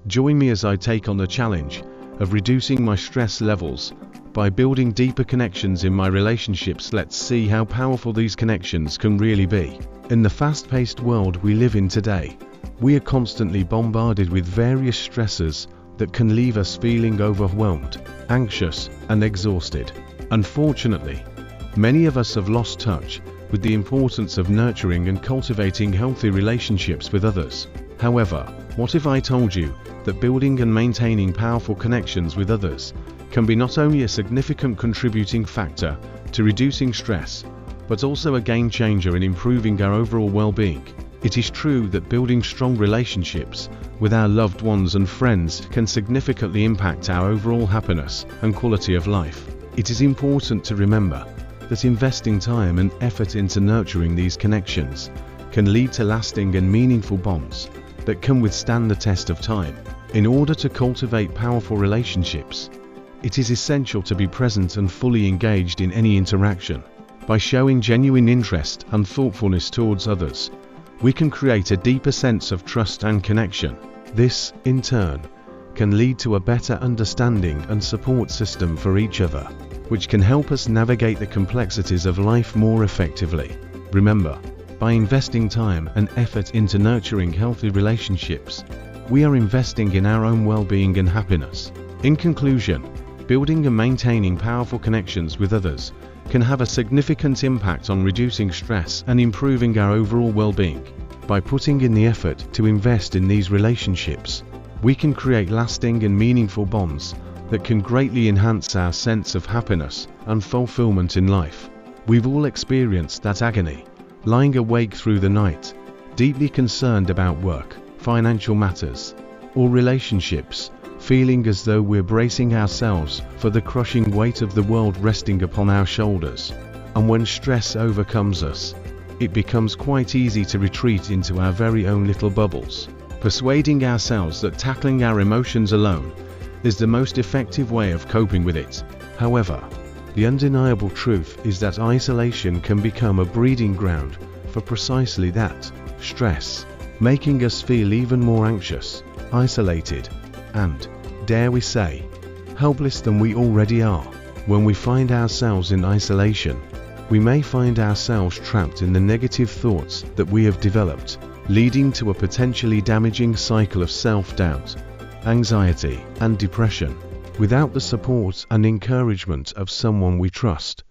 Join me as I take on the challenge of reducing my stress levels by building deeper connections in my relationships. Let's see how powerful these connections can really be. In the fast-paced world we live in today, we are constantly bombarded with various stressors that can leave us feeling overwhelmed, anxious, and exhausted. Unfortunately, many of us have lost touch with the importance of nurturing and cultivating healthy relationships with others. However, what if I told you that building and maintaining powerful connections with others can be not only a significant contributing factor to reducing stress, but also a game changer in improving our overall well-being? It is true that building strong relationships with our loved ones and friends can significantly impact our overall happiness and quality of life. It is important to remember that investing time and effort into nurturing these connections can lead to lasting and meaningful bonds that can withstand the test of time. In order to cultivate powerful relationships, it is essential to be present and fully engaged in any interaction. By showing genuine interest and thoughtfulness towards others, we can create a deeper sense of trust and connection. This, in turn, can lead to a better understanding and support system for each other, which can help us navigate the complexities of life more effectively. Remember, by investing time and effort into nurturing healthy relationships, we are investing in our own well-being and happiness. In conclusion, building and maintaining powerful connections with others can have a significant impact on reducing stress and improving our overall well-being. By putting in the effort to invest in these relationships, we can create lasting and meaningful bonds that can greatly enhance our sense of happiness and fulfillment in life. We've all experienced that agony, lying awake through the night, deeply concerned about work, financial matters, or relationships, feeling as though we're bracing ourselves for the crushing weight of the world resting upon our shoulders. And when stress overcomes us, it becomes quite easy to retreat into our very own little bubbles, persuading ourselves that tackling our emotions alone is the most effective way of coping with it. However, the undeniable truth is that isolation can become a breeding ground for precisely that, stress, making us feel even more anxious, isolated, and, dare we say, helpless than we already are. When we find ourselves in isolation, we may find ourselves trapped in the negative thoughts that we have developed, leading to a potentially damaging cycle of self-doubt, anxiety, and depression. Without the support and encouragement of someone we trust,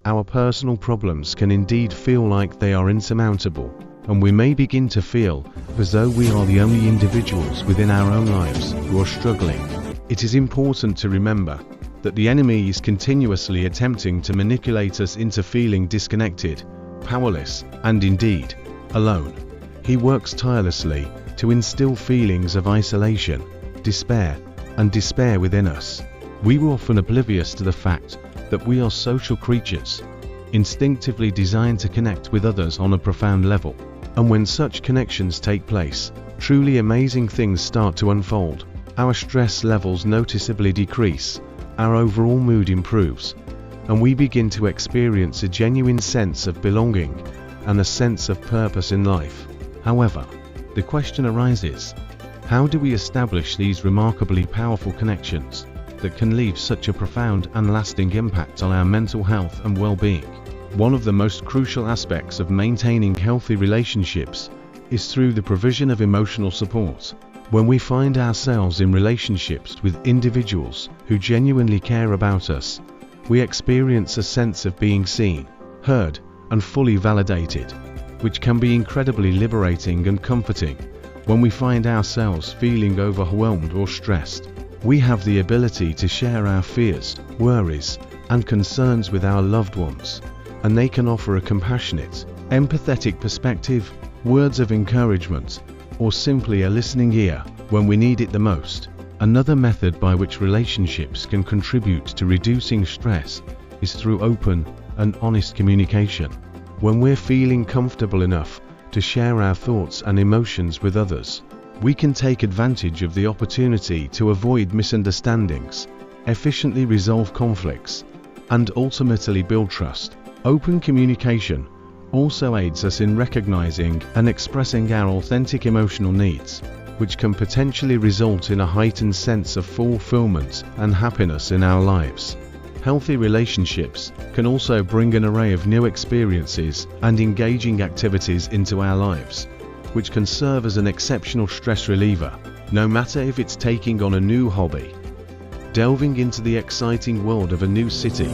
our personal problems can indeed feel like they are insurmountable, and we may begin to feel as though we are the only individuals within our own lives who are struggling. It is important to remember that the enemy is continuously attempting to manipulate us into feeling disconnected, powerless, and indeed, alone. He works tirelessly to instill feelings of isolation, despair within us. We were often oblivious to the fact that we are social creatures, instinctively designed to connect with others on a profound level. And when such connections take place, truly amazing things start to unfold. Our stress levels noticeably decrease, our overall mood improves, and we begin to experience a genuine sense of belonging and a sense of purpose in life. However, the question arises, how do we establish these remarkably powerful connections that can leave such a profound and lasting impact on our mental health and well-being? One of the most crucial aspects of maintaining healthy relationships is through the provision of emotional support. When we find ourselves in relationships with individuals who genuinely care about us, we experience a sense of being seen, heard, and fully validated, which can be incredibly liberating and comforting. When we find ourselves feeling overwhelmed or stressed, we have the ability to share our fears, worries, and concerns with our loved ones, and they can offer a compassionate, empathetic perspective, words of encouragement, or simply a listening ear when we need it the most. Another method by which relationships can contribute to reducing stress is through open and honest communication. When we're feeling comfortable enough to share our thoughts and emotions with others, we can take advantage of the opportunity to avoid misunderstandings, efficiently resolve conflicts, and ultimately build trust. Open communication also aids us in recognizing and expressing our authentic emotional needs, which can potentially result in a heightened sense of fulfillment and happiness in our lives. Healthy relationships can also bring an array of new experiences and engaging activities into our lives, which can serve as an exceptional stress reliever, no matter if it's taking on a new hobby, delving into the exciting world of a new city,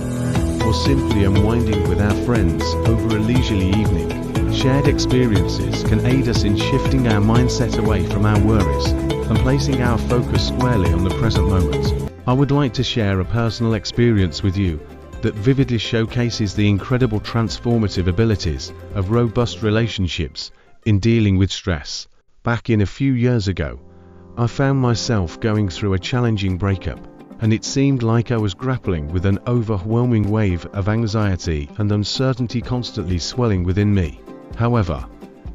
or simply unwinding with our friends over a leisurely evening. Shared experiences can aid us in shifting our mindset away from our worries and placing our focus squarely on the present moment. I would like to share a personal experience with you that vividly showcases the incredible transformative abilities of robust relationships in dealing with stress. Back in a few years ago, I found myself going through a challenging breakup, and it seemed like I was grappling with an overwhelming wave of anxiety and uncertainty constantly swelling within me. However,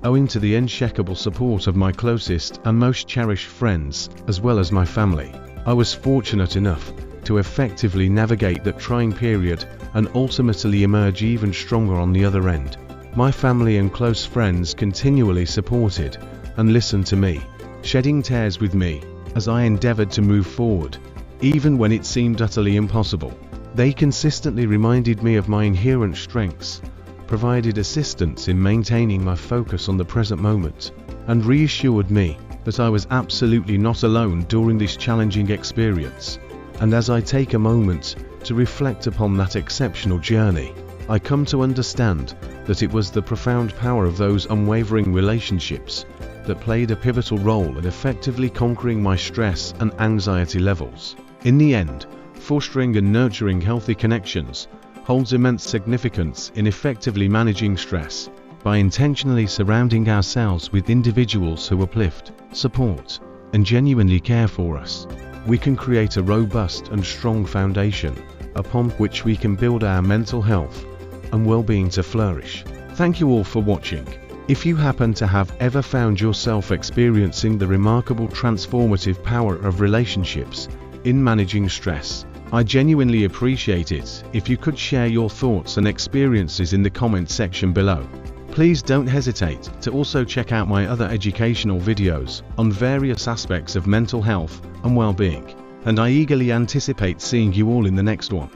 owing to the unshakable support of my closest and most cherished friends, as well as my family, I was fortunate enough to effectively navigate that trying period and ultimately emerge even stronger on the other end. My family and close friends continually supported and listened to me, shedding tears with me as I endeavored to move forward, even when it seemed utterly impossible. They consistently reminded me of my inherent strengths, provided assistance in maintaining my focus on the present moment, and reassured me that I was absolutely not alone during this challenging experience. And as I take a moment to reflect upon that exceptional journey, I come to understand that it was the profound power of those unwavering relationships that played a pivotal role in effectively conquering my stress and anxiety levels. In the end, fostering and nurturing healthy connections holds immense significance in effectively managing stress. By intentionally surrounding ourselves with individuals who uplift, support, and genuinely care for us, we can create a robust and strong foundation upon which we can build our mental health and well-being to flourish. Thank you all for watching. If you happen to have ever found yourself experiencing the remarkable transformative power of relationships in managing stress, I genuinely appreciate it if you could share your thoughts and experiences in the comment section below. Please don't hesitate to also check out my other educational videos on various aspects of mental health and well-being, and I eagerly anticipate seeing you all in the next one.